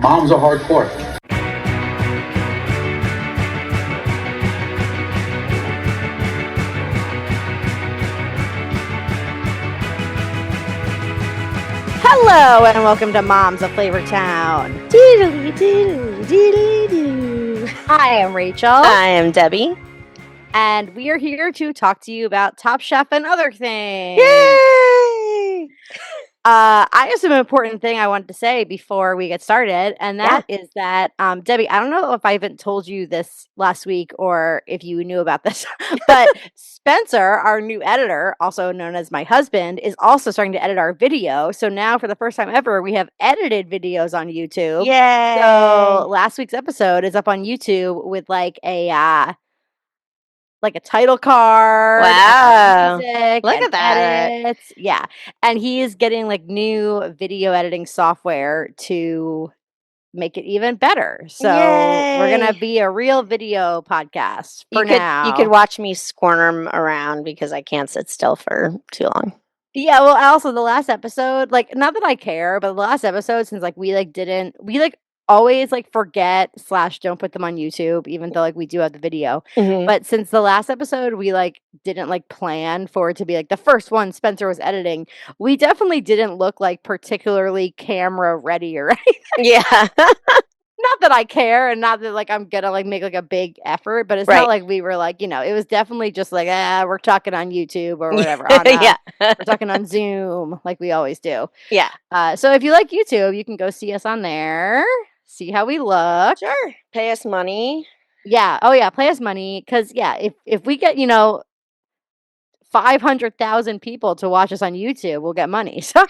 Moms are hardcore. Hello and welcome to Moms of Flavor Town. Doodly doo, doodly doo. I am Rachel. I am Debbie. And we are here to talk to you about Top Chef and other things. Yay! I have some important thing I wanted to say before we get started, and that is that, Debbie, I don't know if I even told you this last week or if you knew about this, but Spencer, our new editor, also known as my husband, is also starting to edit our video. So now for the first time ever, we have edited videos on YouTube. Yay! So last week's episode is up on YouTube with like a title card. Wow. Music. Look at that. Edits. Yeah. And he is getting like new video editing software to make it even better. So we're going to be a real video podcast for now. You could watch me squirm around because I can't sit still for too long. Yeah, well, also the last episode, like, not that I care, but the last episode, since like we always like forget / don't put them on YouTube, even though like we do have the video. Mm-hmm. But since the last episode, we like didn't like plan for it to be like the first one Spencer was editing. We definitely didn't look like particularly camera ready or anything. Yeah. Not that I care, and not that like I'm gonna like make like a big effort, but it's not like we were like, you know, it was definitely just like, we're talking on YouTube or whatever. We're talking on Zoom like we always do. Yeah. So if you like YouTube, you can go see us on there. See how we look. Sure. Pay us money. Yeah. Oh yeah. Pay us money. Cause if we get, 500,000 people to watch us on YouTube, we'll get money. So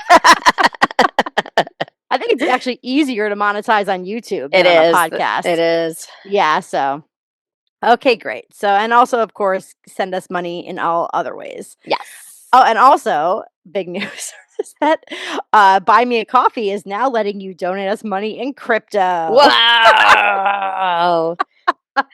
I think it's actually easier to monetize on YouTube than on a podcast. It is. Yeah. So, okay, great. So, and also of course, send us money in all other ways. Yes. Oh, and also big news. Is that Buy Me a Coffee is now letting you donate us money in crypto. Wow. Do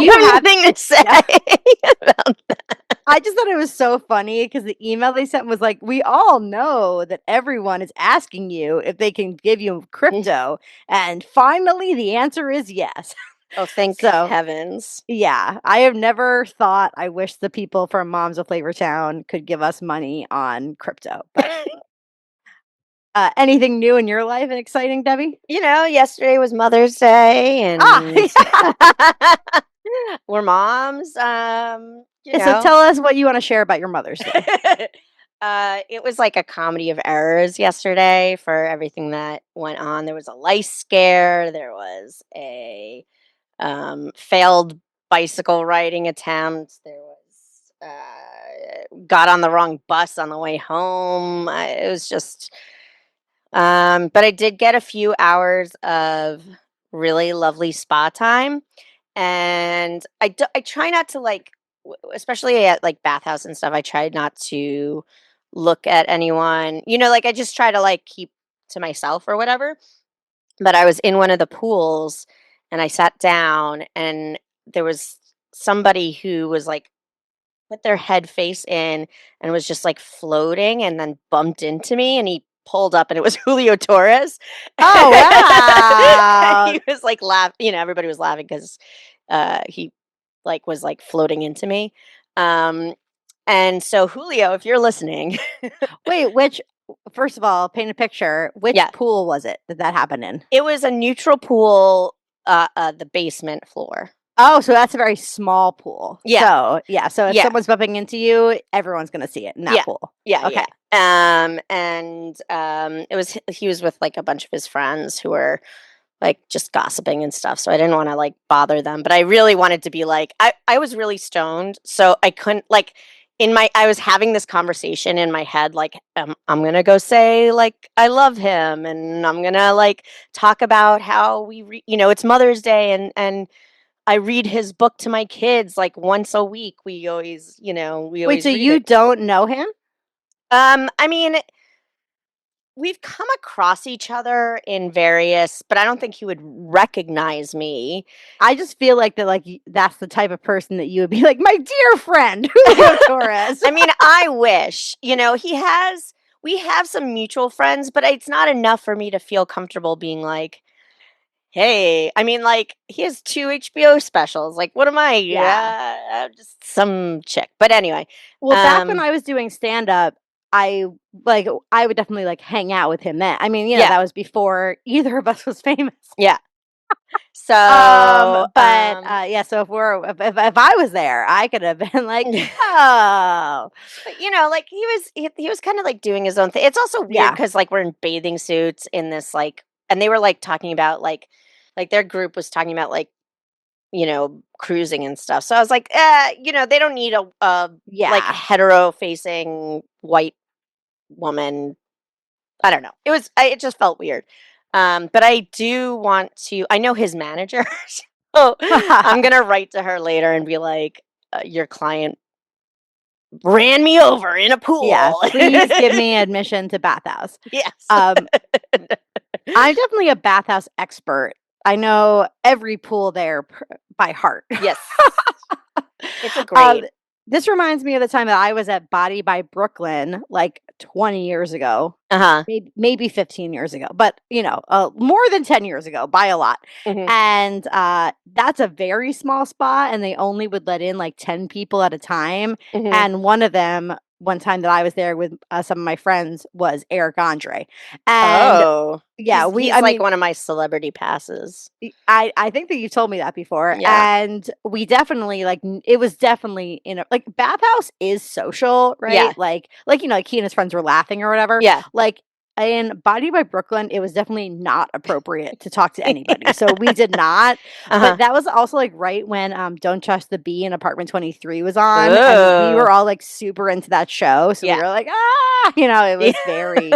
you have anything to say about that? I just thought it was so funny because the email they sent was like, we all know that everyone is asking you if they can give you crypto. And finally, the answer is yes. Oh, thank heavens. Yeah, I have never thought I wish the people from Moms of Flavor Town could give us money on crypto. But anything new in your life and exciting, Debbie? Yesterday was Mother's Day, and we're moms. So tell us what you want to share about your Mother's Day. It was like a comedy of errors yesterday for everything that went on. There was a lice scare. There was a failed bicycle riding attempt. There was got on the wrong bus on the way home. It was just but I did get a few hours of really lovely spa time, and I try not to especially at like Bathhouse and stuff, I tried not to look at anyone, I just try to keep to myself or whatever. But I was in one of the pools and I sat down and there was somebody who was put their head face in and was just floating and then bumped into me, and he pulled up and it was Julio Torres. Oh, wow. He was laughing, everybody was laughing because he was floating into me. And so Julio, if you're listening. Wait, first of all, paint a picture. Which pool was it that happened in? It was a neutral pool, the basement floor. Oh, so that's a very small pool. Yeah. So if someone's bumping into you, everyone's going to see it in that pool. Yeah. Okay. Yeah. He was with a bunch of his friends who were just gossiping and stuff. So I didn't want to bother them, but I really wanted to be I was really stoned. So I couldn't I was having this conversation in my head, I'm going to go say I love him. And I'm going to talk about how it's Mother's Day and I read his book to my kids once a week. We always, Wait, so you don't know him? I mean, we've come across each other in various, but I don't think he would recognize me. I just feel that's the type of person that you would be my dear friend, Julio Torres. I mean, I wish, he has, we have some mutual friends, but it's not enough for me to feel comfortable being like, "Hey," I mean, like, he has 2 HBO specials, like, what am I? Yeah. I'm just some chick, but anyway, Well, back when um, I was doing stand-up, I I would definitely, like, hang out with him then. I mean, yeah, that was before either of us was famous. yeah. So, Yeah, so if I was there, I could have been like, "Oh." but, like, he was kinda, like, doing his own thing. It's also weird Yeah. because like, we're in bathing suits in this, like and they were, like, talking about, like, their group was talking about, like, cruising and stuff. So I was like, they don't need like, Yeah. hetero-facing white woman. I don't know. It just felt weird. But I do want to I know his manager, so I'm gonna write to her later and be like, "Your client ran me over in a Yeah, pool." please give me admission to Bathhouse. Yes. Um, I'm definitely a Bathhouse expert. I know every pool there by heart. Yes. It's a Um, great this reminds me of the time that I was at Body by Brooklyn, like 20 years ago, Uh-huh. maybe 15 years ago, but more than 10 years ago by a lot. Mhm. And that's a very small spot, and they only would let in like 10 people at a time. Mhm. And one of them, one time that I was there with some of my friends, was Eric Andre. And Oh. yeah, He's I like mean, one of my celebrity passes. I think that you've told me that before, Yeah. and we definitely it was definitely like Bathhouse is social, Yeah. right? Like he and his friends were laughing or whatever. Yeah. Like in Body by Brooklyn, it was definitely not appropriate to talk to anybody, so we did not. But Uh-huh. that was also like right when Don't Trust the Bee in Apartment 23 was on, and we Ooh. were all like super into that show, so we Yeah. were like, ah, it Yeah. was very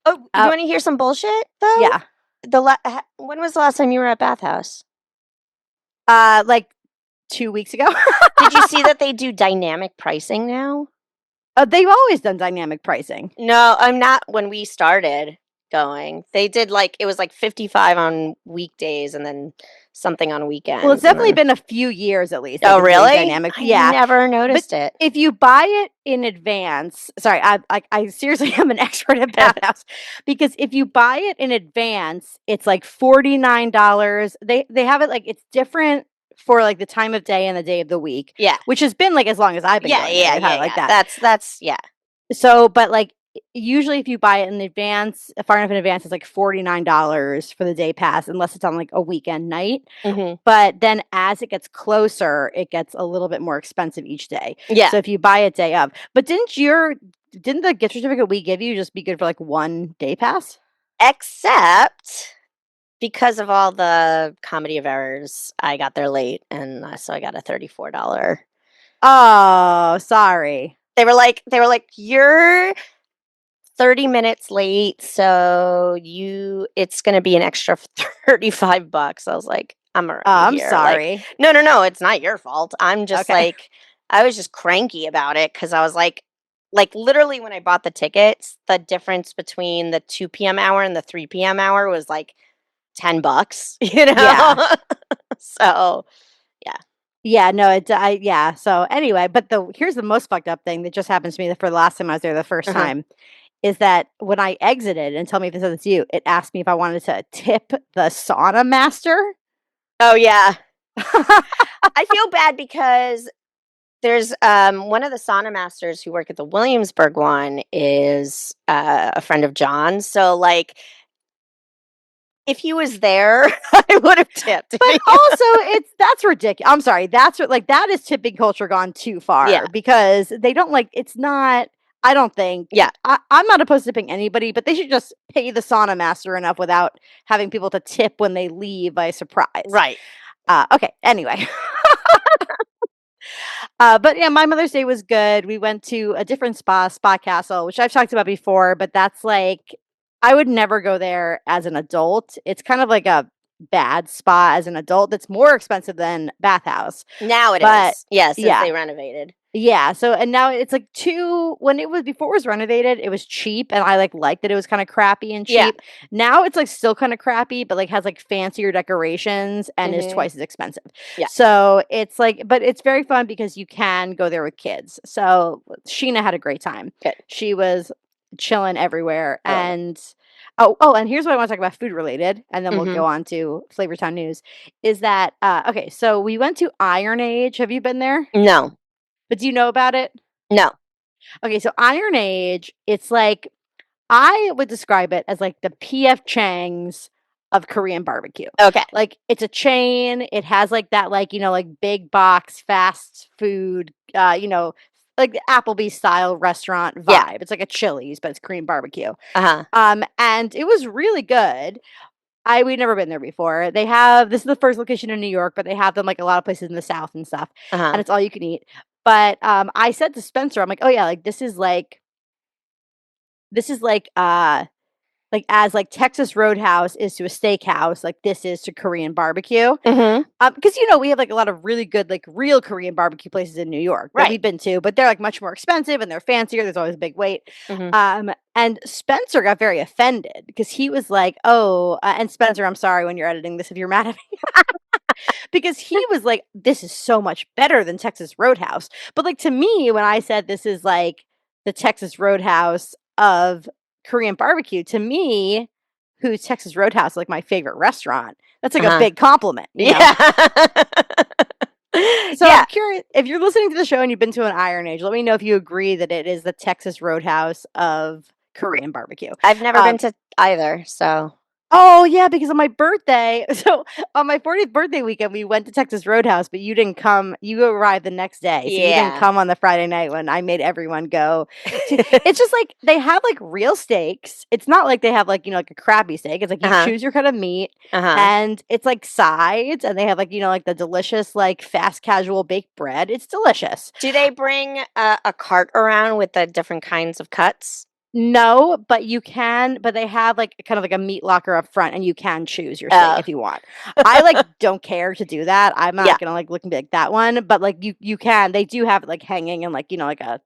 Oh, you uh, wanna hear some bullshit, though? yeah. When was the last time you were at Bathhouse? Like 2 weeks ago. Did you see that they do dynamic pricing now? They've always done dynamic pricing. No, I'm not when we started going. They did, like it was, like, 55 on weekdays and then something on Well, it's weekends, and definitely then been a few years at least they've Oh, been doing really? dynamic. I Yeah, never but noticed it. if you buy it in advance, sorry, I seriously am an expert at Bathhouse because if you buy it in advance, it's like $49. They have it like it's different for like the time of day and the day of the week, Yeah. which has been like as long as I've been Yeah, going there. yeah, They've had yeah, it like yeah. that. That's yeah. So, but like usually if you buy it in advance, far enough in advance, it's like $49 for the day pass, unless it's on like a weekend night. Mhm. But then as it gets closer, it gets a little bit more expensive each day. Yeah. So if you buy it day of, but didn't the gift certificate we give you just be good for like one day pass? Except because of all the comedy of errors, I got there late, and, so I got a $34. Oh, sorry. They were like, "You're 30 minutes late, so it's gonna be an extra 35 bucks." I was like, "I'm already I'm here." Like, sorry. "No, no, no, it's not your fault." I'm just Okay. like I was just cranky about it because I was like, literally when I bought the tickets, the difference between the 2 PM hour and the 3 PM hour was, like, 10 bucks, you Yeah. know? So, yeah. Yeah, no, yeah. So anyway, but here's the most fucked up thing that just happened to me for the last time I was there the first Uh-huh. time is that when I exited, and tell me if this is you, it asked me if I wanted to tip the sauna master. Oh, yeah. I feel bad because there's, one of the sauna masters who work at the Williamsburg one is, a friend of John's, so, like, if he was there, I would've tipped. But also, that's ridiculous. I'm sorry, that's what like that is tipping culture gone too Yeah, far because they don't like it's not. I don't think yeah, I'm not opposed to tipping anybody, but they should just pay the sauna master enough without having people to tip when they leave by surprise. right. Okay. Anyway, but yeah, my Mother's Day was good. We went to a different Spa Castle, which I've talked about before, but that's like I would never go there as an adult. It's kind of like a bad spa as an adult that's more expensive than Bathhouse. Now it But is. Yeah, since yeah, they renovated. yeah. So and now it's like when it was before it was renovated, it was cheap and I liked that it was kind of crappy and Yeah. cheap. Now it's like still kind of crappy, but like has like fancier decorations and is Mhm. twice as expensive. Yeah. So it's like, but it's very fun because you can go there with kids. So Sheena had a great time. Good. She was chilling everywhere. I love it. And and here's what I want to talk about food related, and then we'll Mhm. go on to Flavortown news. Is that okay? So we went to Iron Age. Have you been there? No. But do you know about it? No. Okay, so Iron Age, it's like I would describe it as like the PF Chang's of Korean barbecue. Okay. Like it's a chain. It has like that, like, like big box fast food, like the Applebee's style restaurant Yeah. vibe. It's like a Chili's, but it's Korean barbecue. Uh-huh. And it was really good. We'd never been there before. This is the first location in New York, but they have them like a lot of places in the South and stuff. And Uh-huh. it's all you can eat. But I said to Spencer, I'm like, oh yeah, like this is like as like Texas Roadhouse is to a steakhouse, like this is to Korean barbecue. Mhm. Because we have like a lot of really good like real Korean barbecue places in New York that Right. we've been to, but they're like much more expensive and they're fancier. There's always a big wait. Mhm. And Spencer got very offended because he was like, "Oh," and Spencer, I'm sorry when you're editing this if you're mad at me, because he was like, "This is so much better than Texas Roadhouse." But like to me, when I said this is like the Texas Roadhouse of Korean barbecue, to me, who's Texas Roadhouse, like my favorite restaurant, that's like a Uh-huh. big compliment, Yeah. So Yeah. I'm curious if you're listening to the show and you've been to an Iron Age, let me know if you agree that it is the Texas Roadhouse of Korean barbecue. I've never been Um, to either, so Oh, yeah, because on my birthday so on my 40th birthday weekend, we went to Texas Roadhouse, but you didn't come. You arrived the next day, so you didn't yeah. come on the Friday night when I made everyone go to it's just like they have, like, real steaks. It's not like they have, like, like, a crappy steak. It's like you Uh-huh. choose your cut of meat, Uh-huh. and it's, like, sides, and they have, like, like, the delicious, like, fast casual baked bread. It's delicious. Do they bring a cart around with the different kinds of cuts? No, but they have, like, kind of like a meat locker up front, and you can choose your steak Oh. if you want. I, like, don't care to do that. I'm Yeah. not gonna, like, look and be like, "That one," but, like, you can. They do have it, like, hanging in, like, like a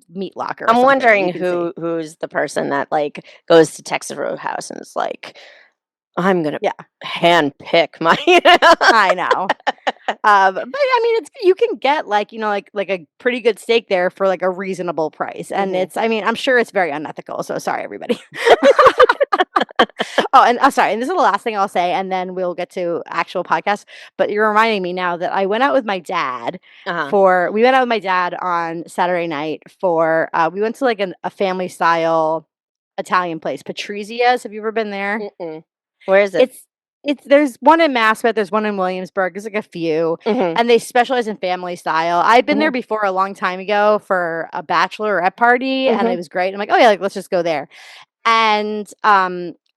meat locker or I'm something that wondering you can see. who's the person that, like, goes to Texas Roadhouse and is like, "I'm gonna Yeah, handpick my" I know. But I mean, it's you can get like like a pretty good steak there for like a reasonable price, and Mhm. I'm sure it's very unethical. So sorry, everybody. Oh, and sorry, and this is the last thing I'll say, and then we'll get to actual podcast. But you're reminding me now that I went out with my dad Uh-huh. we went out with my dad on Saturday night for we went to like a family style Italian place, Patrizia's. Have you ever been there? Mm-mm. Where is it? It's there's one in Maspeth, there's one in Williamsburg, there's like a few, Mhm. and they specialize in family style. I'd been there Mhm. before a long time ago for a bachelorette party, and it Mhm. was great. I'm like, "Oh, yeah, like, let's just go there." And,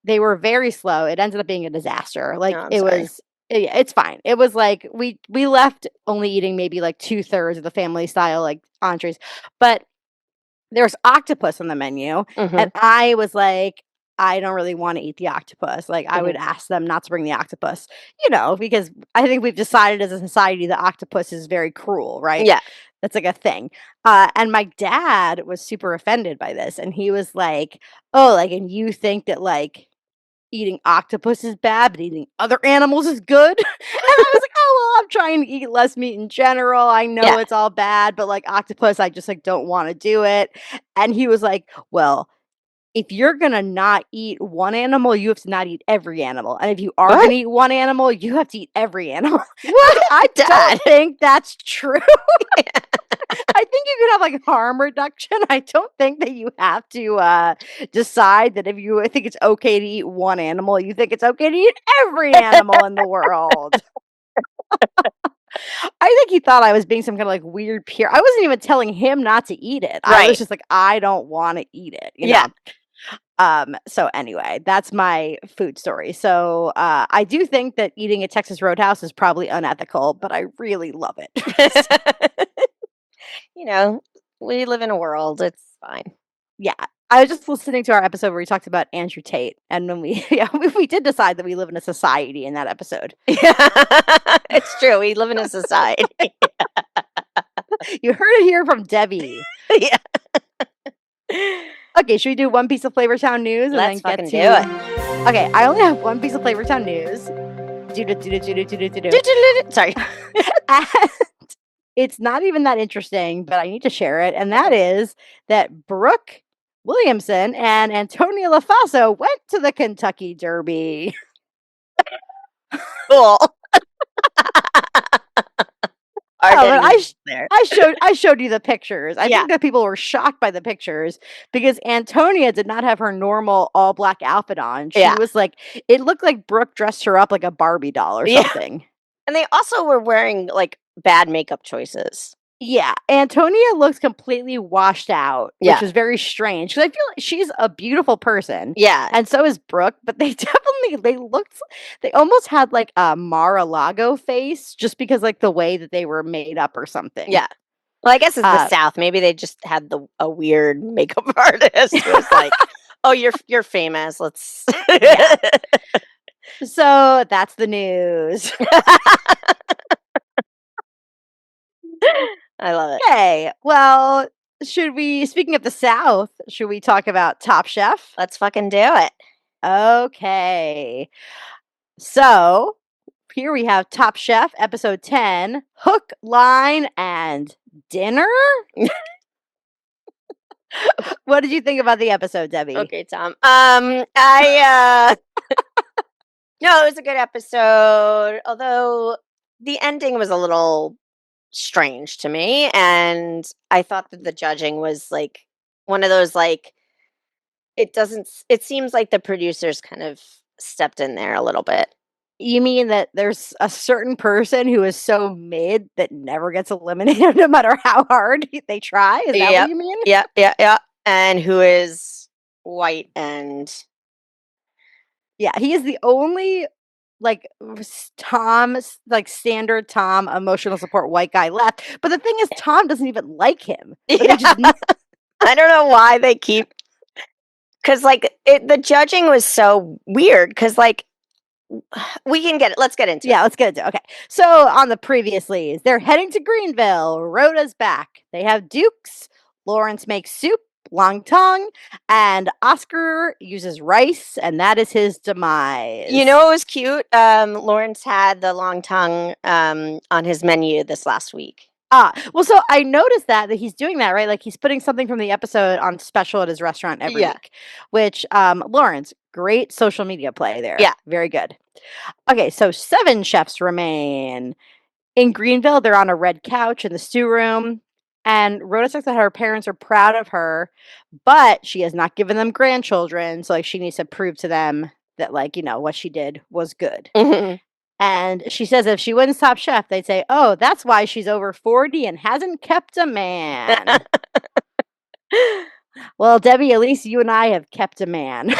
they were very slow. It ended up being a disaster. Oh, Like, I'm it sorry. was yeah, it's fine. It was like we left only eating maybe, like, 2/3 of the family style, like, entrees, but there was octopus on the menu, and Mhm. I was like, "I don't really wanna eat the octopus." Like, I would Mhm. ask them not to bring the octopus, because I think we've decided as a society that octopus is very cruel, right? Yeah. That's like a thing. And my dad was super offended by this, and he was like, "Oh, like, and you think that, like, eating octopus is bad, but eating other animals is good?" And I was like, "Oh, well, I'm trying to eat less meat in general. I know Yeah. it's all bad, but, like, octopus, I just, like, don't wanna do it." And he was like, "Well, if you're gonna not eat one animal, you have to not eat every animal, and if you are What? gonna eat one animal, you have to eat every animal." I'm like, What? "I don't Dad. think that's true." I think you can have, like, harm reduction. I don't think that you have to, decide that if you think it's okay to eat one animal, you think it's okay to eat every animal in the world. I think he thought I was being some kinda, like, weird peer I wasn't even telling him not to eat it. I was Right. just like, "I don't wanna eat it," you Yeah. know? So anyway, that's my food story. So, I do think that eating at Texas Roadhouse is probably unethical, but I really love it. You know, we live in a world, it's fine. Yeah. I was just listening to our episode where we talked about Andrew Tate, and when we yeah, we did decide that we live in a society in that episode. Yeah. It's true, we live in a society. You heard it here from Debbie. Yeah. Okay, should we do one piece of Flavortown news and then Let's get fucking do to it. Okay, I only have one piece of Flavortown news. Do-do-do-do-do-do-do-do-do. Sorry. And it's not even that interesting, but I need to share it, and that Okay. is that Brooke Williamson and Antonia LaFaso went to the Kentucky Derby. Cool. Oh, Hard but there. I showed you the pictures. I Yeah. think that people were shocked by the pictures because Antonia did not have her normal all black outfit on. She Yeah. was like, it looked like Brooke dressed her up like a Barbie doll or Yeah. something. And they also were wearing like bad makeup choices. Yeah, Antonia looks completely washed out, Yeah. which was very strange because I feel like she's a beautiful person. Yeah. And so is Brooke, but they they almost had like a Mar-a-Lago face just because like the way that they were made up or something. Yeah. Well, I guess it's the Uh, South. Maybe they just had a weird makeup artist who was like, "Oh, you're famous. Let's." Yeah. So that's the news. I love it. Okay, well, speaking of the South, should we talk about Top Chef? Let's fucking do it. Okay. So here we have Top Chef, episode 10, Hook, Line, and Dinner. What did you think about the episode, Debbie? Okay, Tom. I no, it was a good episode. Although the ending was a little strange to me, and I thought that the judging was like one of those like it doesn't. It seems like the producers kind of stepped in there a little bit. You mean that there's a certain person who is so mid that never gets eliminated no matter how hard they try? Is that what Yep. you mean? Yeah. And who is white and Yeah, he is the only like Tom, like standard Tom emotional support white guy left. But the thing is, Tom doesn't even like him. But they just I don't know why they keep because like the judging was so weird because like we can get it. Let's get into it. let's get into it. Okay. So on the previous leads, they're heading to Greenville. Rhoda's back. They have Dukes. Lawrence makes soup, long tongue, and Oscar uses rice, and that is his demise. You know, it was cute. Lawrence had the long tongue on his menu this last week. Well, so I noticed that he's doing that, right? Like he's putting something from the episode on special at his restaurant every week, which Lawrence, great social media play there. Yeah. Very good. Okay, so 7 chefs remain. In Greenville, they're on a red couch in the stew room, and Rhoda says that her parents are proud of her, but she has not given them grandchildren, so like she needs to prove to them that like, what she did was good. Mm-hmm. And she says if she wins Top Chef, they'd say, oh, that's why she's over 40 and hasn't kept a man. Well, Debbie, at least you and I have kept a man.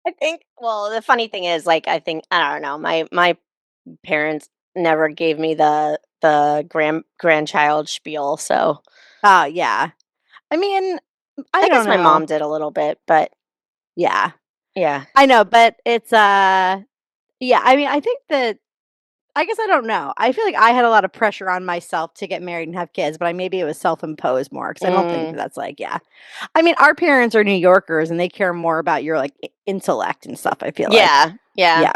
I think. Well, the funny thing is, like, I don't know. My parents never gave me the grandchild spiel, so Yeah. I mean, I guess don't my know. mom did a little bit, but yeah. I know, but it's yeah. I mean, I think that I guess I don't know. I feel like I had a lot of pressure on myself to get married and have kids, but maybe it was self-imposed more because I don't think that that's like, yeah. I mean, our parents are New Yorkers and they care more about your like intellect and stuff. I feel like, yeah.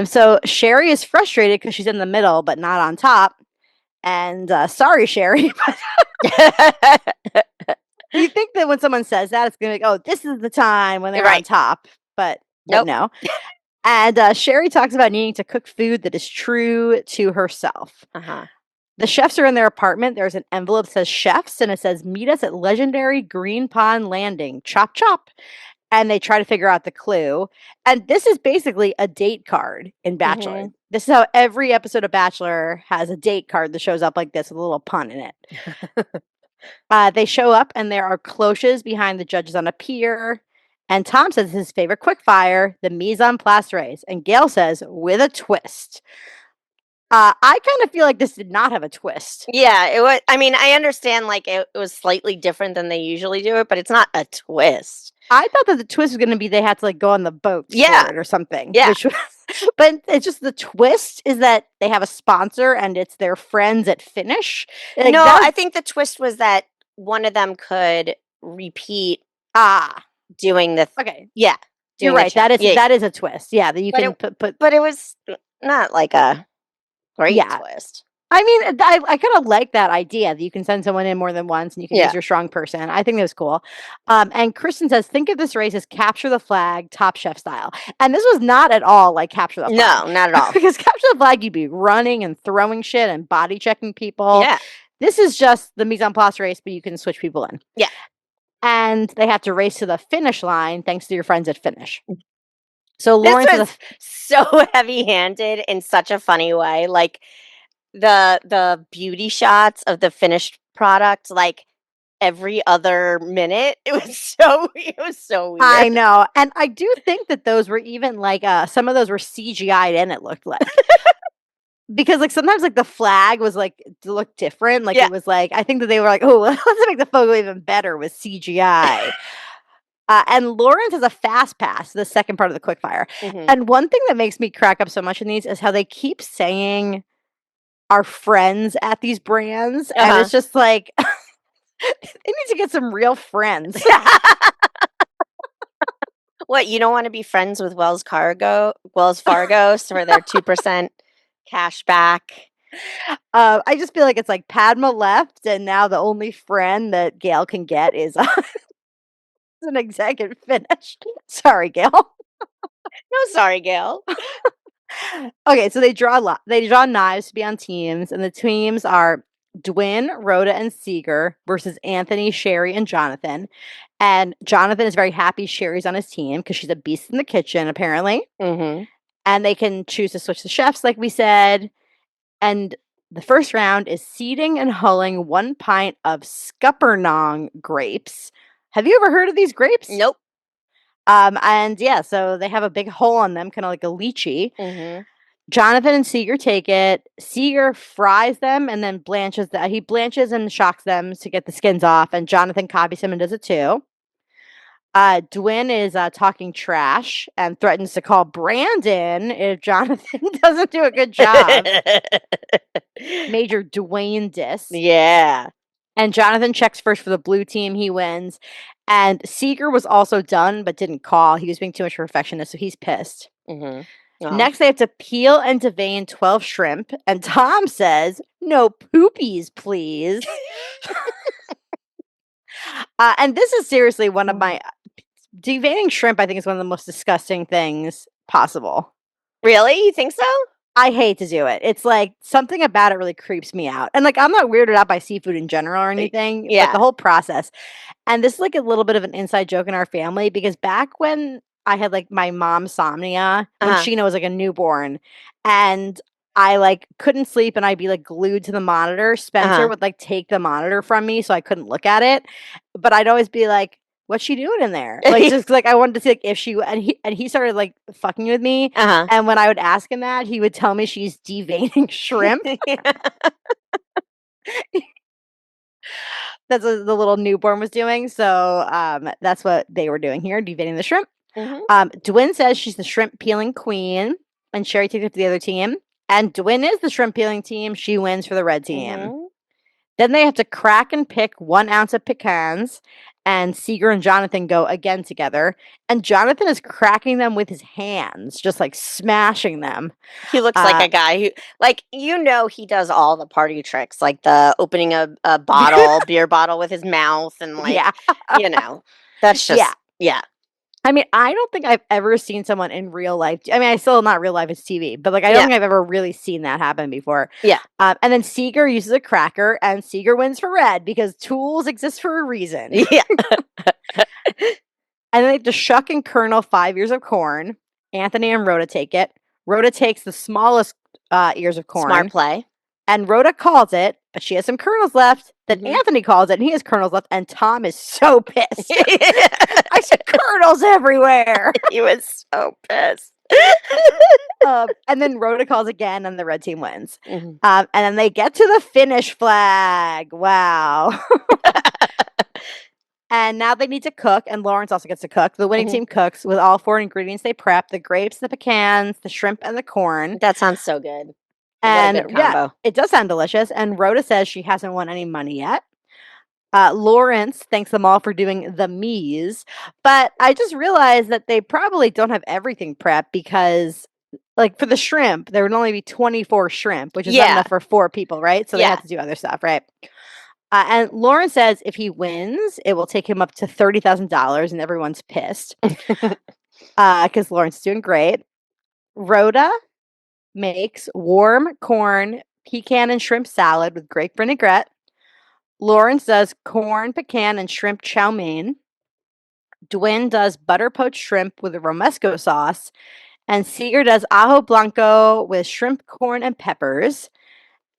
So Sherry is frustrated because she's in the middle but not on top. And sorry, Sherry, but you think that when someone says that, it's gonna be like, oh, this is the time when they're on top, but Nope. no. And Sherry talks about needing to cook food that is true to herself. The chefs are in their apartment. There's an envelope that says chefs, and it says, meet us at legendary Green Pond Landing. Chop, chop. And they try to figure out the clue. And this is basically a date card in Bachelor. Mm-hmm. This is how every episode of Bachelor has a date card that shows up like this with a little pun in it. They show up, and there are cloches behind the judges on a pier. And Tom says his favorite quickfire, the mise en place race. And Gail says, with a twist. I kind of feel like this did not have a twist. Yeah, it was. I mean, I understand like it was slightly different than they usually do it, but it's not a twist. I thought that the twist was going to be they had to like go on the boat for it or something. Yeah. But it's just the twist is that they have a sponsor and it's their friends at Finish. Like, no, I think the twist was that one of them could repeat doing the okay. Yeah. You're right. That is a twist. Yeah, that you can put but it was not like a great twist. I mean, I kind of like that idea that you can send someone in more than once and you can use Yeah. your strong person. I think that was cool. And Kristen says, think of this race as capture the flag, Top Chef style. And this was not at all like capture the flag. No, not at all. Because capture the flag, you'd be running and throwing shit and body checking people. Yeah. This is just the mise en place race, but you can switch people in. Yeah. And they have to race to the finish line thanks to your friends at Finish. So This Lawrence is was so heavy-handed in such a funny way. Like the beauty shots of the finished product, like every other minute. It was so I weird. know. And I do think that those were even like some of those were CGI'd in, it looked like. Because like sometimes like the flag was like looked different. Like Yeah. it was like I think that they were like, oh, let's make the photo even better with CGI. And Lawrence has a fast pass, the second part of the quickfire. Mhm. And one thing that makes me crack up so much in these is how they keep saying our friends at these brands. And it's just like they need to get some real friends. What, you don't wanna be friends with Wells Fargo for their 2% cash back? I just feel like it's like Padma left, and now the only friend that Gail can get is an executive finish. Sorry, Gail. No, sorry, Gail. Okay, so they draw knives to be on teams, and the teams are Duyen, Rhoda, and Seeger versus Anthony, Sherry, and Jonathan. And Jonathan is very happy Sherry's on his team because she's a beast in the kitchen, apparently. Mhm. And they can choose to switch the chefs, like we said. And the first round is seeding and hulling 1 pint of Scuppernong grapes. Have you ever heard of these grapes? Nope. And yeah, so they have a big hole on them, kind of like a lychee. Mhm. Jonathan and Seeger take it. Seeger fries them and then blanches that. He blanches and shocks them to get the skins off, and Jonathan copies him and does it too. Duyen is talking trash and threatens to call Brandon if Jonathan doesn't do a good job. Major Duyen diss. Yeah. And Jonathan checks first for the blue team. He wins. And Seeger was also done but didn't call. He was being too much perfectionist, so he's pissed. Mhm. Aw. Next, they have to peel and devein 12 shrimp. And Tom says, no poopies, please. And this is seriously one of my deveining shrimp, I think, is one of the most disgusting things possible. Really? You think so? I hate to do it. It's like something about it really creeps me out. And like I'm not weirded out by seafood in general or anything, but Yeah. the whole process. And this is like a little bit of an inside joke in our family because back when I had like my mom's somnia, when Uh-huh. Sheena was like a newborn, and I like couldn't sleep and I'd be like glued to the monitor, Spencer Uh-huh. would like take the monitor from me so I couldn't look at it. But I'd always be like, what's she doing in there? Like just like I wanted to see like if she and he started like fucking with me. Uh-huh. And when I would ask him that, he would tell me she's deveining shrimp. That's what the little newborn was doing. So that's what they were doing here, deveining the shrimp. Mhm. Duyen says she's the shrimp peeling queen, and Sherry takes it to the other team. And Duyen is the shrimp peeling team. She wins for the red team. Mhm. Then they have to crack and pick 1 ounce of pecans, and Seeger and Jonathan go again together. And Jonathan is cracking them with his hands, just like smashing them. He looks like a guy who, like, he does all the party tricks, like the opening a beer bottle with his mouth and like, Yeah. that's just, Yeah. yeah. I mean, I don't think I've ever seen someone in real life. I mean, I still not real life, it's TV, but like I don't Yeah. think I've ever really seen that happen before. Yeah. And then Seeger uses a cracker, and Seeger wins for red because tools exist for a reason. Yeah. And then they have to shuck and kernel 5 ears of corn. Anthony and Rhoda take it. Rhoda takes the smallest ears of corn. Smart play. And Rhoda calls it, but she has some kernels left. Then Mhm. Anthony calls it, and he has kernels left. And Tom is so pissed. I said kernels everywhere. He was so pissed. And then Rhoda calls again, and the red team wins. Mhm. And then they get to the finish flag. Wow. And now they need to cook, and Lawrence also gets to cook. The winning Mhm. team cooks with all 4 ingredients they prep: the grapes, the pecans, the shrimp, and the corn. That sounds so good. What a And good yeah, combo. it does sound delicious. And Rhoda says she hasn't won any money yet. Lawrence thanks them all for doing the Mise, but I just realized that they probably don't have everything prepped because like for the shrimp, there would only be 24 shrimp, which is not Yeah. enough for 4 people, right? So they Yeah. had to do other stuff, right? And Lauren says if he wins, it will take him up to $30,000, and everyone's pissed because Lauren's doing great. Rhoda makes warm corn, pecan, and shrimp salad with grape vinaigrette. Lawrence does corn, pecan, and shrimp chow mein. Duyen does butter poached shrimp with a romesco sauce. And Seeger does ajo blanco with shrimp, corn, and peppers.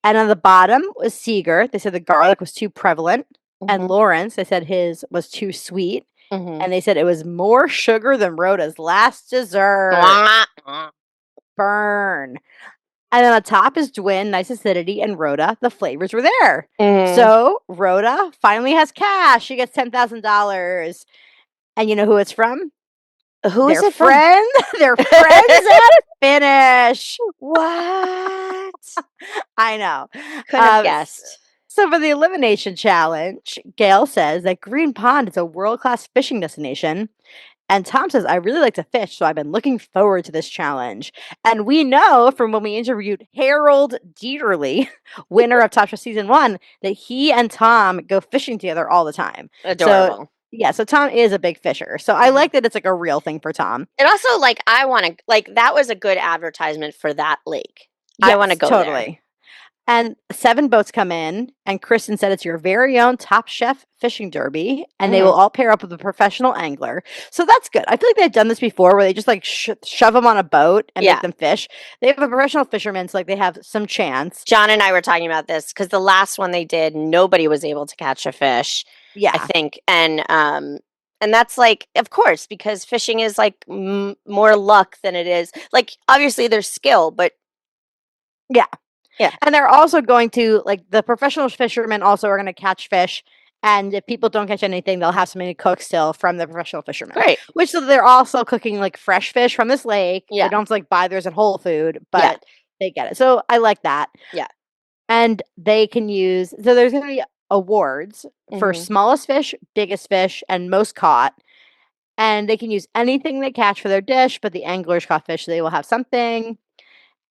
And on the bottom was Seeger. They said the garlic was too prevalent. And Lawrence, they said his was too sweet. And they said it was more sugar than Rhoda's last dessert. Burn. And then on top is Duyen, nice acidity, and Rhoda. The flavors were there. So Rhoda finally has cash. She gets $10,000. And you know who it's from? Who is Their it from? friend. Their friends at Finish. What? I know. Couldn't have guessed. So for the elimination challenge, Gail says that Green Pond is a world-class fishing destination. And Tom says, I really like to fish, so I've been looking forward to this challenge. And we know from when we interviewed Harold Dieterle, winner of Top Chef Season 1, that he and Tom go fishing together all the time. Adorable. So, yeah, so Tom is a big fisher. So I like that it's like a real thing for Tom. And also, like, I want to, like, that was a good advertisement for that lake. Yes, I want to go totally. there. And 7 boats come in, and Kristen said it's your very own Top Chef fishing derby, and they will all pair up with a professional angler. So that's good. I feel like they've done this before, where they just like shove them on a boat and make them fish. They have a professional fisherman, so like they have some chance. John and I were talking about this because the last one they did, nobody was able to catch a fish. Yeah, I think, and that's like, of course, because fishing is like more luck than it is. Like, obviously, there's skill, but yeah. Yeah. And they're also going to, like, the professional fishermen also are going to catch fish. And if people don't catch anything, they'll have something to cook still from the professional fishermen. Right. Which, so they're also cooking, like, fresh fish from this lake. Yeah. They don't have to, like, buy theirs at Whole Food, but they get it. So I like that. Yeah. And they can use, so there's going to be awards for smallest fish, biggest fish, and most caught. And they can use anything they catch for their dish, but the anglers caught fish, so they will have something.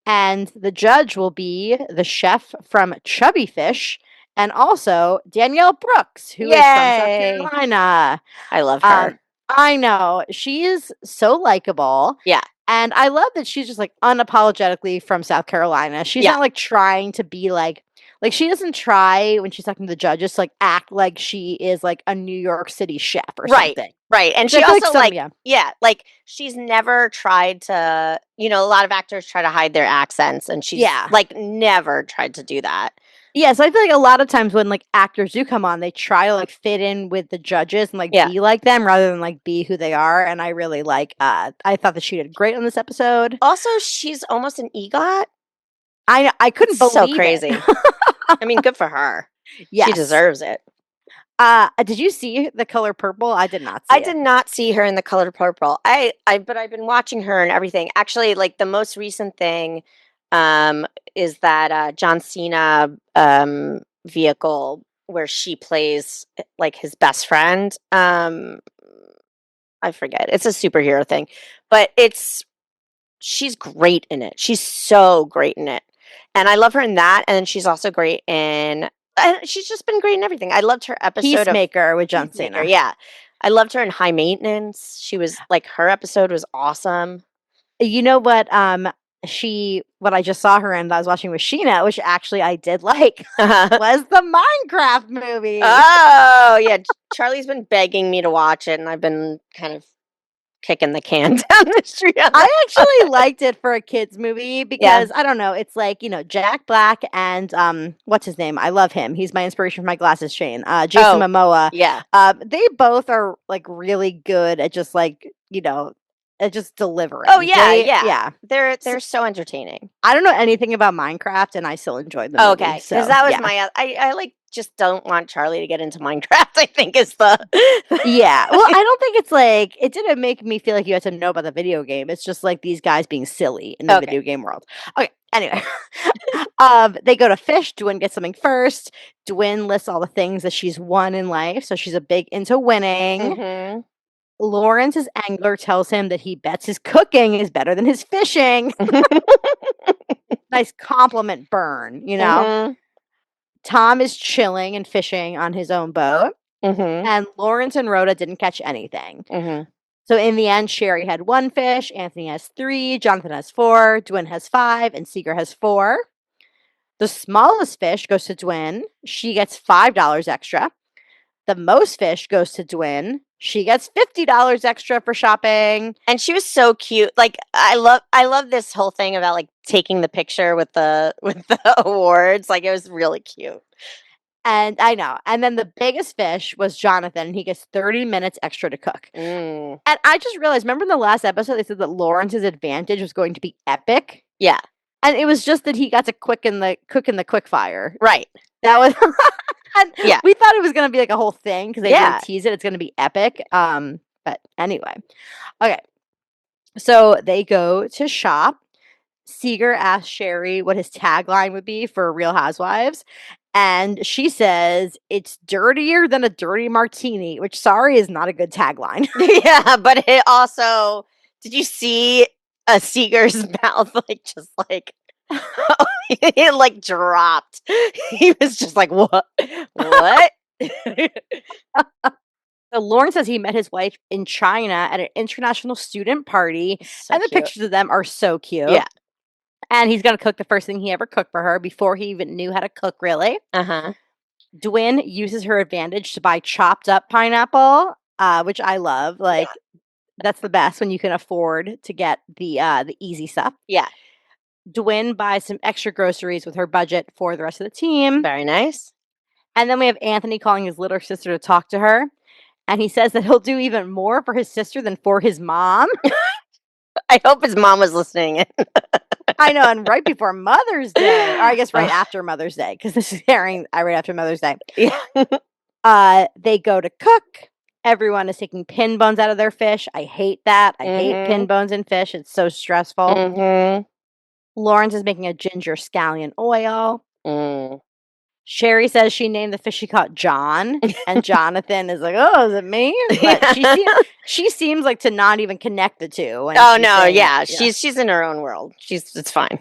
And the judge will be the chef from Chubby Fish, and also Danielle Brooks, who is from South Carolina. I love her. I know. She is so likable. Yeah. And I love that she's just like unapologetically from South Carolina. She's not like trying to be like she doesn't try when she's talking to the judges to like act like she is like a New York City chef or something. Right. And she also like she's never tried to, you know, a lot of actors try to hide their accents, and she's like never tried to do that. Yeah, so I feel like a lot of times when like actors do come on, they try to like fit in with the judges and like be like them rather than like be who they are. And I really like I thought that she did great on this episode. Also, she's almost an EGOT. I couldn't believe so crazy. I mean, good for her. Yes. She deserves it. Did you see The Color Purple? I did not see I did not see her in The Color Purple. But I've been watching her and everything. Actually, like the most recent thing is that John Cena vehicle where she plays like his best friend. I forget. It's a superhero thing. But she's great in it. She's so great in it. And I love her in that. And she's also great in, and she's just been great in everything. I loved her episode Peacemaker with John Cena. Yeah. I loved her in High Maintenance. She was like, her episode was awesome. You know what? What I just saw her in, I was watching with Sheena, which actually I did like, was the Minecraft movie. Oh, yeah. Charlie's been begging me to watch it, and I've been kind of kicking the can down the street. I actually liked it for a kids movie because I don't know, it's like, you know, Jack Black and what's his name? I love him. He's my inspiration for my glasses, Shane. Jason Momoa. Yeah. They both are like really good at just like, you know, at just delivering. Oh yeah. They're so entertaining. I don't know anything about Minecraft, and I still enjoyed the movie. Okay, because that was my I like just don't want Charlie to get into Minecraft. I think is the yeah. Well, I don't think it's like it didn't make me feel like you had to know about the video game. It's just like these guys being silly in the video game world. Okay. Anyway, they go to fish. Duyen gets something first. Duyen lists all the things that she's won in life, so she's a big into winning. Lawrence's angler tells him that he bets his cooking is better than his fishing. Nice compliment burn, you know? Mm-hmm. Tom is chilling and fishing on his own boat, Mm-hmm. and Lawrence and Rhoda didn't catch anything. Mm-hmm. So in the end, Sherry had 1 fish, Anthony has 3, Jonathan has 4, Duyen has 5, and Seeger has 4. The smallest fish goes to Duyen. She gets $5 extra. The most fish goes to Duyen. She gets $50 extra for shopping. And she was so cute. Like I love this whole thing about like taking the picture with the awards. Like it was really cute. And I know. And then the biggest fish was Jonathan, and he gets 30 minutes extra to cook. Mm. And I just realized, remember in the last episode, they said that Lawrence's advantage was going to be epic? Yeah. And it was just that he got to cook in the quick fire. Right. That was and Yeah. we thought it was gonna be like a whole thing because they Yeah. really tease it. It's gonna be epic. But anyway. Okay. So they go to shop. Seeger asks Sherry what his tagline would be for Real Housewives. And she says, it's dirtier than a dirty martini, which sorry is not a good tagline. Yeah, but it also, did you see a Seeger's mouth like just like it like dropped. He was just like, what? What? So Lauren says he met his wife in China at an international student party. So and the cute. pictures of them are so cute. Yeah. And he's going to cook the first thing he ever cooked for her before he even knew how to cook, really. Uh-huh. Duyen uses her advantage to buy chopped up pineapple, which I love. Like, that's the best when you can afford to get the easy stuff. Yeah. Duyen buys some extra groceries with her budget for the rest of the team. Very nice. And then we have Anthony calling his little sister to talk to her. And he says that he'll do even more for his sister than for his mom. I hope his mom was listening. I know, and right before Mother's Day, or I guess right after Mother's Day, because this is airing right after Mother's Day. Yeah. They go to cook. Everyone is taking pin bones out of their fish. I hate that. I hate pin bones in fish. It's so stressful. Mm-hmm. Lawrence is making a ginger scallion oil. Mm. Sherry says she named the fish she caught John, and Jonathan is like, "Oh, is it me?" But she seems like to not even connect the two. Oh no, yeah, she's in her own world. It's fine.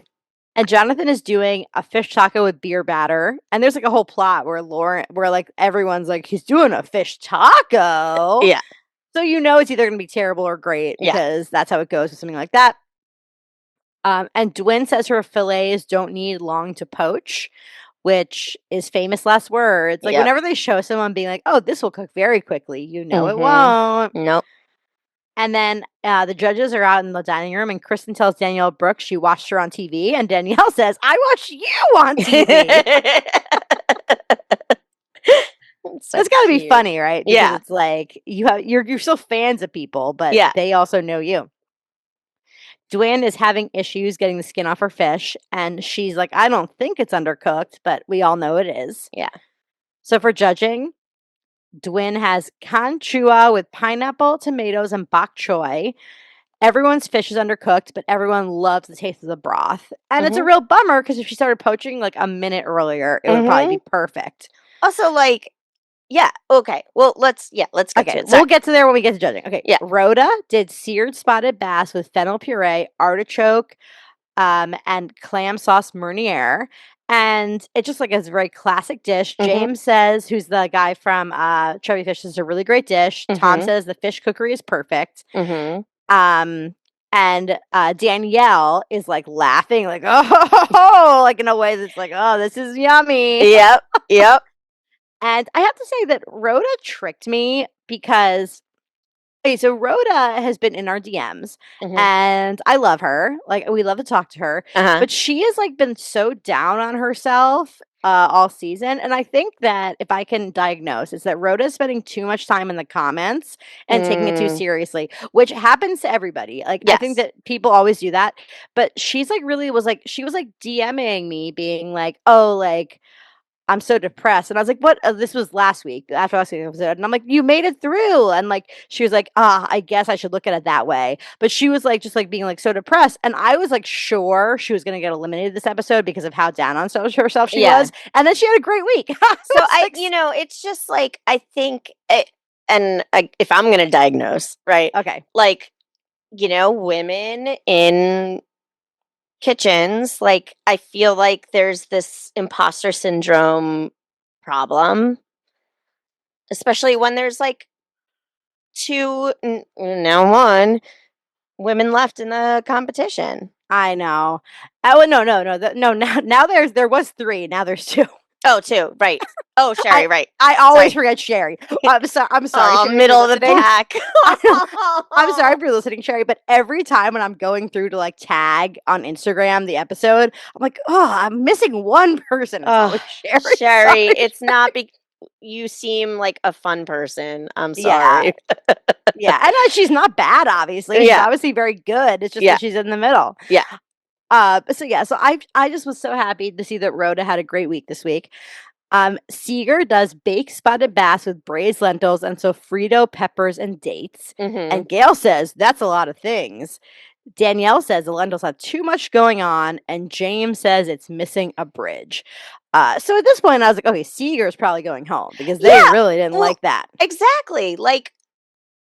And Jonathan is doing a fish taco with beer batter, and there's like a whole plot where like everyone's like, he's doing a fish taco. Yeah. So you know it's either going to be terrible or great because that's how it goes with something like that. And Duyen says her fillets don't need long to poach, which is famous last words. Like whenever they show someone being like, "Oh, this will cook very quickly," you know it won't. Nope. And then the judges are out in the dining room, and Kristen tells Danielle Brooke she watched her on TV, and Danielle says, "I watched you on TV." It's got to be funny, right? Because it's like you're still fans of people, but they also know you. Duyen is having issues getting the skin off her fish, and she's like, "I don't think it's undercooked, but we all know it is." Yeah. So for judging, Duyen has canchua with pineapple, tomatoes, and bok choy. Everyone's fish is undercooked, but everyone loves the taste of the broth. And it's a real bummer because if she started poaching like a minute earlier, it would probably be perfect. Also, like, okay. Well, let's get to it. We'll get to there when we get to judging. Okay. Yeah. Rhoda did seared spotted bass with fennel puree, artichoke, and clam sauce Meunier. And it's just like a very classic dish. James says, who's the guy from Chubby Fish, this is a really great dish. Tom says the fish cookery is perfect. And Danielle is like laughing, like, oh, like in a way that's like, oh, this is yummy. Yep. And I have to say that Rhoda tricked me because, okay, so Rhoda has been in our DMs and I love her. Like, we love to talk to her, but she has like been so down on herself all season. And I think that if I can diagnose, is that Rhoda is spending too much time in the comments and taking it too seriously, which happens to everybody. Like, I think that people always do that, but she's like she was like DMing me being like, oh, like, I'm so depressed. And I was like, what? This was last week after last week's episode. And I'm like, you made it through. And like, she was like, I guess I should look at it that way. But she was like, just like being like so depressed. And I was like, sure she was going to get eliminated this episode because of how down on herself she was. And then she had a great week. So it's just like, I think and if I'm going to diagnose, right? Okay. Like, women in kitchens, like, I feel like there's this imposter syndrome problem, especially when there's like two, now one women left in the competition. I know. Oh, no, no. Now there was 3. Now there's 2. Oh, two, right. Oh, I Sherry, right. I always Sorry. forget Sherry. I'm sorry, Oh, Sherry, if you're middle of the listening. pack. I'm sorry if you're listening, Sherry, but every time when I'm going through to like tag on Instagram the episode, I'm like, oh, I'm missing one person. It's Oh, always Sherry. Sherry, Sorry. it's not you seem like a fun person. I'm Yeah. sorry. Yeah. And she's not bad, obviously. She's Yeah. obviously very good. It's just Yeah. that she's in the middle. Yeah. So I just was so happy to see that Rhoda had a great week this week. Seeger does baked spotted bass with braised lentils and sofrito peppers and dates. Mm-hmm. And Gail says that's a lot of things. Danielle says the lentils have too much going on, and James says it's missing a bridge. So at this point, I was like, okay, Seeger's probably going home because they Yeah. really didn't Well, like that. exactly. Like,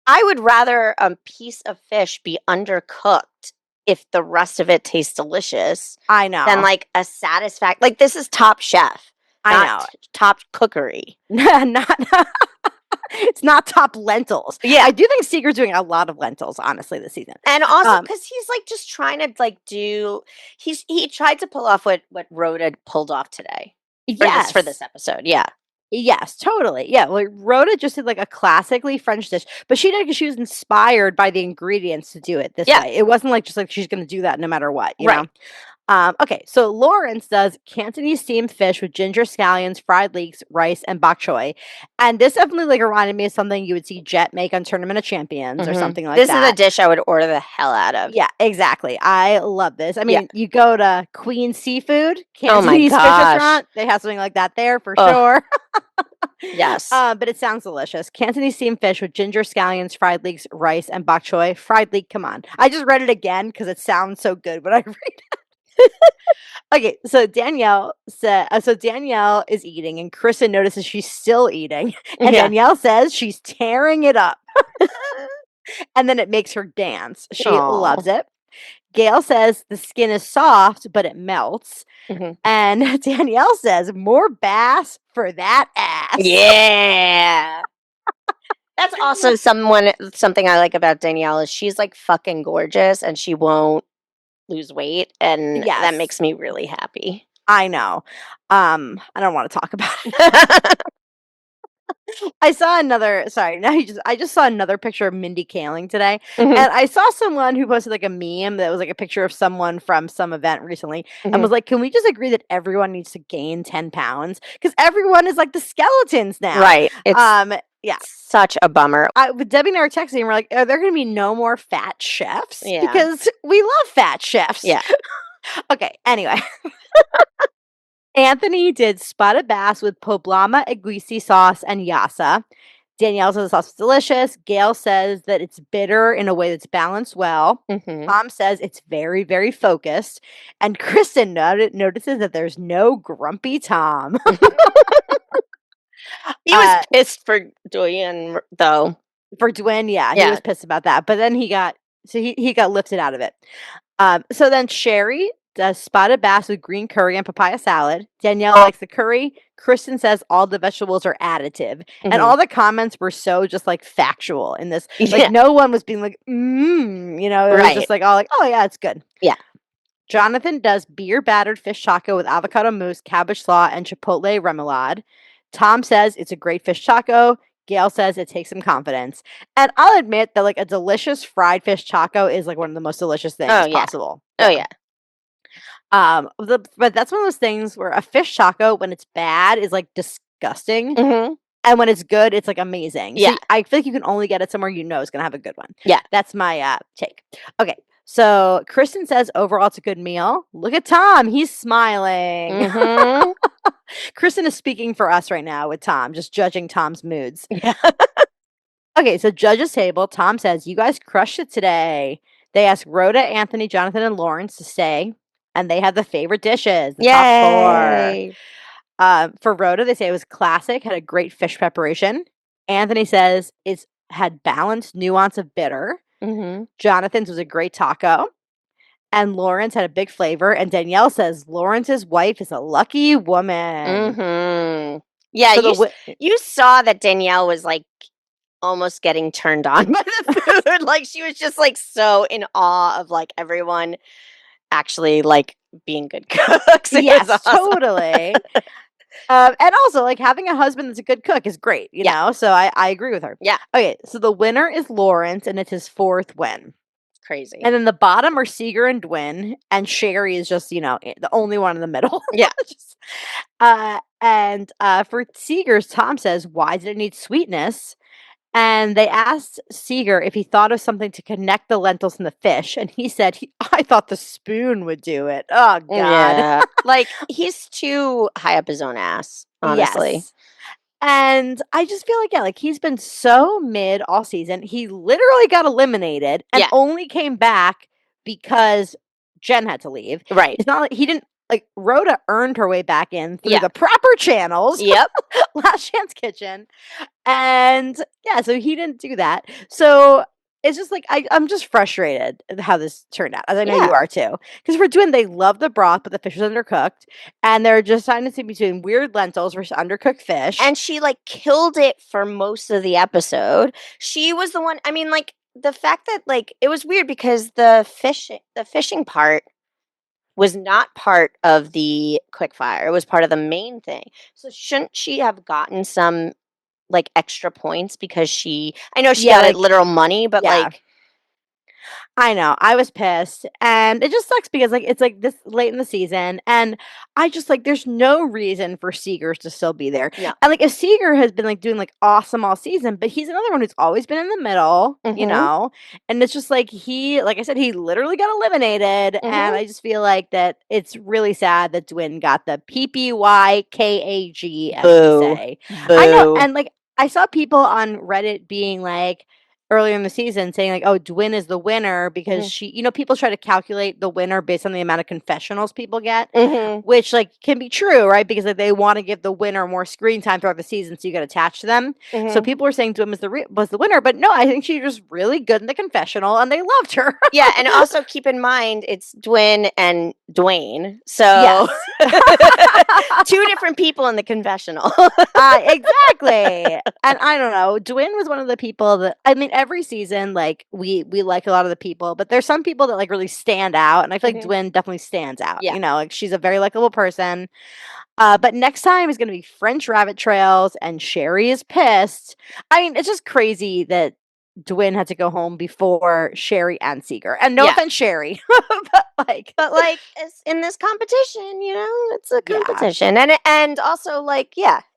I would rather a piece of fish be undercooked if the rest of it tastes delicious I than know. like a satisfact. Like, this is Top Chef, I not know. Top Cookery. Not. It's not top lentils. Yeah. I do think Seeger's doing a lot of lentils, honestly, this season. And also because he's like just trying to like he tried to pull off what Rhoda pulled off today. Yes. For this episode. Yeah. Yes, totally. Yeah, like Rhoda just did like a classically French dish, but she did because she was inspired by the ingredients to do it this way. It wasn't like just like she's going to do that no matter what, you know? Okay, so Lawrence does Cantonese steamed fish with ginger scallions, fried leeks, rice, and bok choy. And this definitely like reminded me of something you would see Jet make on Tournament of Champions or something like this that. This is a dish I would order the hell out of. Yeah, exactly. I love this. I mean, you go to Queen Seafood, Oh my Cantonese fish gosh. restaurant. They have something like that there for sure. Yes. But it sounds delicious. Cantonese steamed fish with ginger scallions, fried leeks, rice, and bok choy. Fried leek, come on. I just read it again because it sounds so good when I read it. Okay, so Danielle is eating, and Kristen notices she's still eating, and Danielle says she's tearing it up, and then it makes her dance. She loves it. Gail says the skin is soft, but it melts, and Danielle says more bass for that ass. Yeah. That's also something I like about Danielle is she's like fucking gorgeous and she won't lose weight, and that makes me really happy. I know. I don't want to talk about it. I saw another. Sorry, I just saw another picture of Mindy Kaling today, and I saw someone who posted like a meme that was like a picture of someone from some event recently, and was like, "Can we just agree that everyone needs to gain 10 pounds because everyone is like the skeletons now?" Right. It's yeah, such a bummer. Debbie and I were texting, and we're like, "Are there going to be no more fat chefs?" Yeah. Because we love fat chefs. Yeah. Okay. Anyway. Anthony did spotted bass with poblano eguisi sauce and yassa. Danielle says the sauce is delicious. Gail says that it's bitter in a way that's balanced well. Tom says it's very, very focused. And Kristen notices that there's no grumpy Tom. He was pissed for Duyen, though. For Duyen, yeah, he was pissed about that. But then he got lifted out of it. So then Sherry does spotted bass with green curry and papaya salad. Danielle likes the curry. Kristen says all the vegetables are additive. And all the comments were so just like factual in this. Like no one was being like, you know, it was just like all like, oh yeah, it's good. Yeah. Jonathan does beer battered fish taco with avocado mousse, cabbage slaw, and chipotle remoulade. Tom says it's a great fish taco. Gail says it takes some confidence. And I'll admit that like a delicious fried fish taco is like one of the most delicious things possible. Oh yeah. But that's one of those things where a fish taco, when it's bad, is like disgusting. And when it's good, it's like amazing. Yeah. So I feel like you can only get it somewhere you know is going to have a good one. Yeah. That's my take. Okay. So Kristen says overall it's a good meal. Look at Tom. He's smiling. Kristen is speaking for us right now with Tom, just judging Tom's moods. Yeah. Okay, so judges table. Tom says, you guys crushed it today. They ask Rhoda, Anthony, Jonathan, and Lawrence to stay, and they have the favorite dishes, the top 4. For Rhoda, they say it was classic, had a great fish preparation. Anthony says it's had balanced nuance of bitter. Mm-hmm. Jonathan's was a great taco. And Lawrence had a big flavor. And Danielle says Lawrence's wife is a lucky woman. Mm-hmm. Yeah, So you saw that Danielle was like almost getting turned on by the food. Like she was just like so in awe of like everyone actually like being good cooks. It was yes, awesome. totally. And also, like, having a husband that's a good cook is great, you know? So I agree with her. Yeah. Okay, so the winner is Lawrence, and it's his 4th win. Crazy. And then the bottom are Seeger and Duyen, and Sherry is just, the only one in the middle. Yeah. For Seeger's, Tom says, why did it need sweetness? And they asked Seeger if he thought of something to connect the lentils and the fish. And he said, I thought the spoon would do it. Oh, God. Yeah. Like, he's too high up his own ass, honestly. Yes. And I just feel like, like he's been so mid all season. He literally got eliminated and only came back because Jen had to leave. Right. It's not like he didn't, like, Rhoda earned her way back in through the proper channels. Yep. Last Chance Kitchen. And so he didn't do that. So it's just like I'm just frustrated at how this turned out, as I know you are too. Because for Duyen, they love the broth, but the fish is undercooked, and they're just trying to see between weird lentils versus undercooked fish. And she like killed it for most of the episode. She was the one. I mean, like the fact that like it was weird because the fishing part was not part of the quickfire. It was part of the main thing. So shouldn't she have gotten some like extra points because I know she got like literal money, but like I know. I was pissed. And it just sucks because, like, it's, like, this late in the season, and I just, like, there's no reason for Seegers to still be there. Yeah. And, like, if Seeger has been, like, doing, like, awesome all season, but he's another one who's always been in the middle, you know? And it's just, like, like I said, he literally got eliminated, and I just feel like that it's really sad that Duyen got the PPYKAG, as we say. Boo. I know, and, like, I saw people on Reddit being, like, earlier in the season saying like, oh, Duyen is the winner because she, people try to calculate the winner based on the amount of confessionals people get, which like can be true, right? Because like they want to give the winner more screen time throughout the season so you get attached to them. So people were saying Duyen was the winner, but no, I think she was really good in the confessional and they loved her. Yeah, and also keep in mind it's Duyen and Dwayne. So two different people in the confessional. Exactly. And I don't know, Duyen was one of the people that, I mean, every season, like, we like a lot of the people, but there's some people that, like, really stand out, and I feel like Duyen definitely stands out, like, she's a very likable person, but next time is gonna be French rabbit trails, and Sherry is pissed. I mean, it's just crazy that Duyen had to go home before Sherry and Seeger, and no offense, Sherry, but like in this competition, it's a competition, and also, like,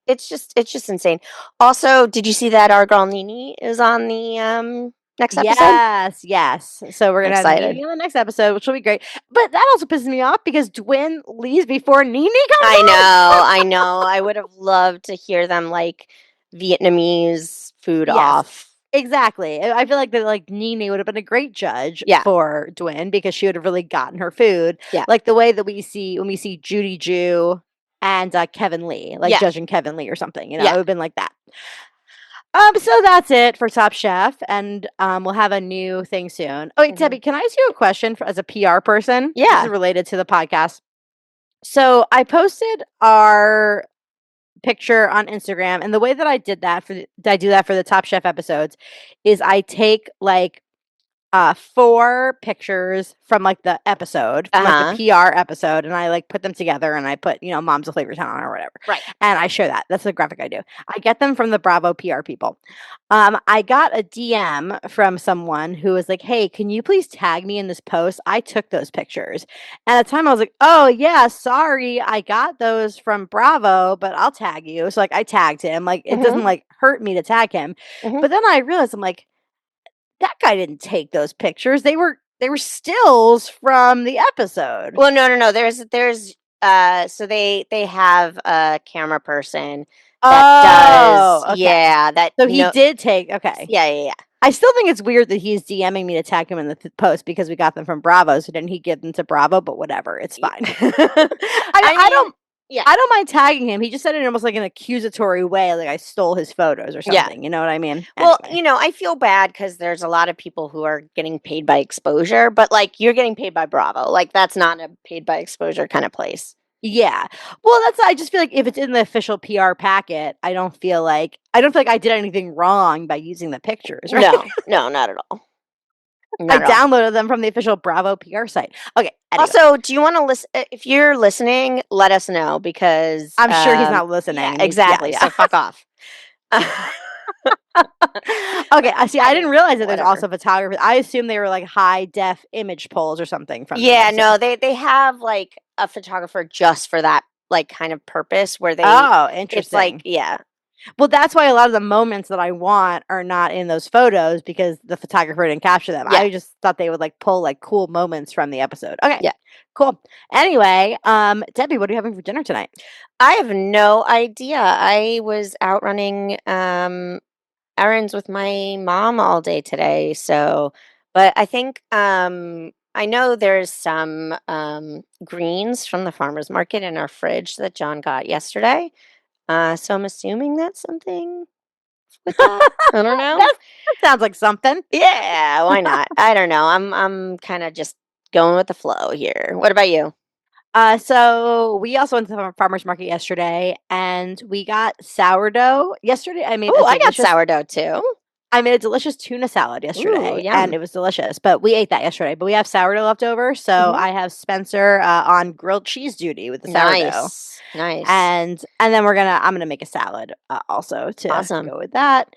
it's just insane. Also, did you see that our girl Nene is on the next episode? Yes. So we're gonna have Nene on the next episode, which will be great. But that also pisses me off because Duyen leaves before Nene comes. I know. I would have loved to hear them like Vietnamese food off. Exactly. I feel like that, like, Nene would have been a great judge for Duyen because she would have really gotten her food. Yeah. Like the way that we see when we see Judy Jew and Kevin Lee, like judging Kevin Lee or something, it would have been like that. So that's it for Top Chef, and we'll have a new thing soon. Oh, wait, Debbie, can I ask you a question as a PR person? Yeah. This is related to the podcast. So I posted our picture on Instagram, and the way that I do that for the Top Chef episodes is I take like 4 pictures from like the episode, from like the PR episode, and I like put them together and I put, Moms of Flavor Town or whatever. Right. And I share that. That's the graphic I do. I get them from the Bravo PR people. I got a DM from someone who was like, hey, can you please tag me in this post? I took those pictures. And at the time I was like, oh yeah, sorry, I got those from Bravo, but I'll tag you. So like I tagged him. Like it doesn't like hurt me to tag him. But then I realized, I'm like, that guy didn't take those pictures. They were stills from the episode. Well, no. There's so they have a camera person that does that. So he did take Yeah. I still think it's weird that he's DMing me to tag him in the post because we got them from Bravo. So didn't he give them to Bravo? But whatever, it's fine. I Yeah. I don't mind tagging him. He just said it in almost like an accusatory way, like I stole his photos or Yeah. something. You know what I mean? Well, Anyway. I feel bad because there's a lot of people who are getting paid by exposure, but like you're getting paid by Bravo. Like that's not a paid by exposure kind of place. Yeah. Well, I just feel like if it's in the official PR packet, I don't feel like I did anything wrong by using the pictures, right? No, no, not at all. I Not at all. downloaded them from the official Bravo PR site. Okay. Anyway, Also, do you want to listen? If you're listening, let us know because, I'm sure he's not yeah, listening. exactly. Yeah. So fuck off. Okay. I see. I didn't realize that there's Whatever. also photographers. I assumed they were like high def image polls or something from the Yeah, episode. no, they have like a photographer just for that like kind of purpose where Oh, it's like, interesting. yeah, Well, that's why a lot of the moments that I want are not in those photos because the photographer didn't capture them. yeah, I just thought they would like pull like cool moments from the episode. Okay. yeah. Cool. Anyway, Debbie, what are you having for dinner tonight? I have no idea. I was out running errands with my mom all day today, so but I think I know there's some greens from the farmers market in our fridge that John got yesterday. So I'm assuming that's something with that. I don't know. That sounds like something. Yeah, why not? I don't know. I'm kind of just going with the flow here. What about you? So we also went to the farmer's market yesterday and we got sourdough. Yesterday Oh, I got sourdough too. I made a delicious tuna salad Ooh, yesterday, and yum. it was delicious. But we ate that yesterday. But we have sourdough left over, so Hmm. I have Spencer on grilled cheese duty with the sourdough, Nice, nice, and then I'm gonna make a salad also to awesome. go with that.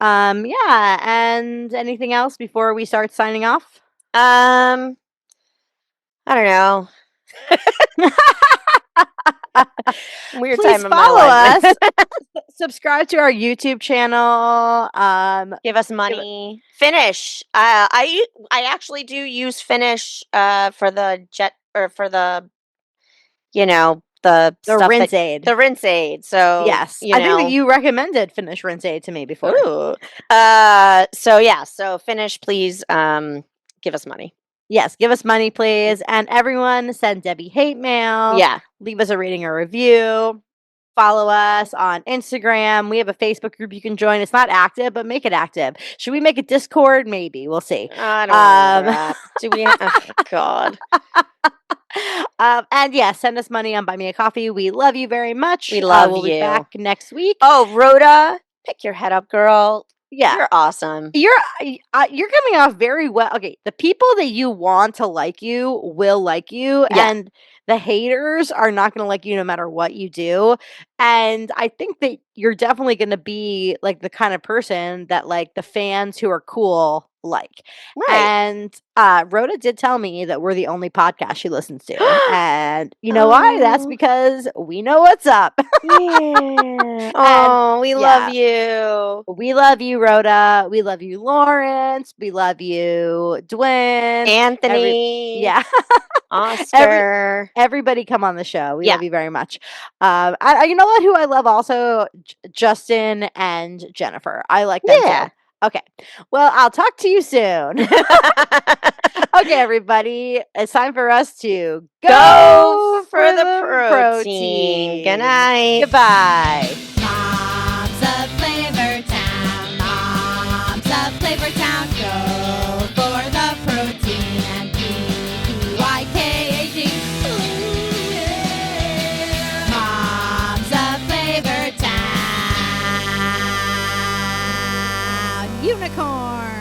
Yeah. And anything else before we start signing off? Um, I don't know. Weird Please time in my follow life. us. Subscribe to our YouTube channel. Give us Give money. Finish. I actually do use Finish for the jet or for the the the stuff that rinse aid. the rinse aid. So Yes, I think that you recommended Finish Rinse Aid to me before. ooh. So yeah. So Finish, please. Give us money. Yes, give us money, please. And everyone, send Debbie hate mail. Yeah. Leave us a rating or review. Follow us on Instagram. We have a Facebook group you can join. It's not active, but make it active. Should we make a Discord? Maybe. We'll see. I don't know that. Do we? Oh, God. And yeah, send us money on Buy Me a Coffee. We love you very much. We love We'll be you. back next week. Oh, Rhoda, pick your head up, girl. Yeah. You're awesome. You're coming off very well. Okay, the people that you want to like you will like you, Yeah. and the haters are not going to like you no matter what you do. And I think that you're definitely going to be like the kind of person that like the fans who are cool like. Right. And Rhoda did tell me that we're the only podcast she listens to, and you know why? That's Oh. because we know what's up. Yeah. Oh, we love you. We love you, Rhoda. We love you, Lawrence. We love you, Duyen. Anthony. Yeah. Oscar. Everybody come on the show. We Yeah. love you very much. You know what? Who I love also? Justin and Jennifer. I like them Yeah. too. Okay. Well, I'll talk to you soon. Okay, everybody. It's time for us to Go for the protein. Good night. Goodbye. Moms of Flavor Town, Moms of Flavor Town, go for the protein and PYKAG. Ooh, yeah. Moms of Flavor Town, unicorn.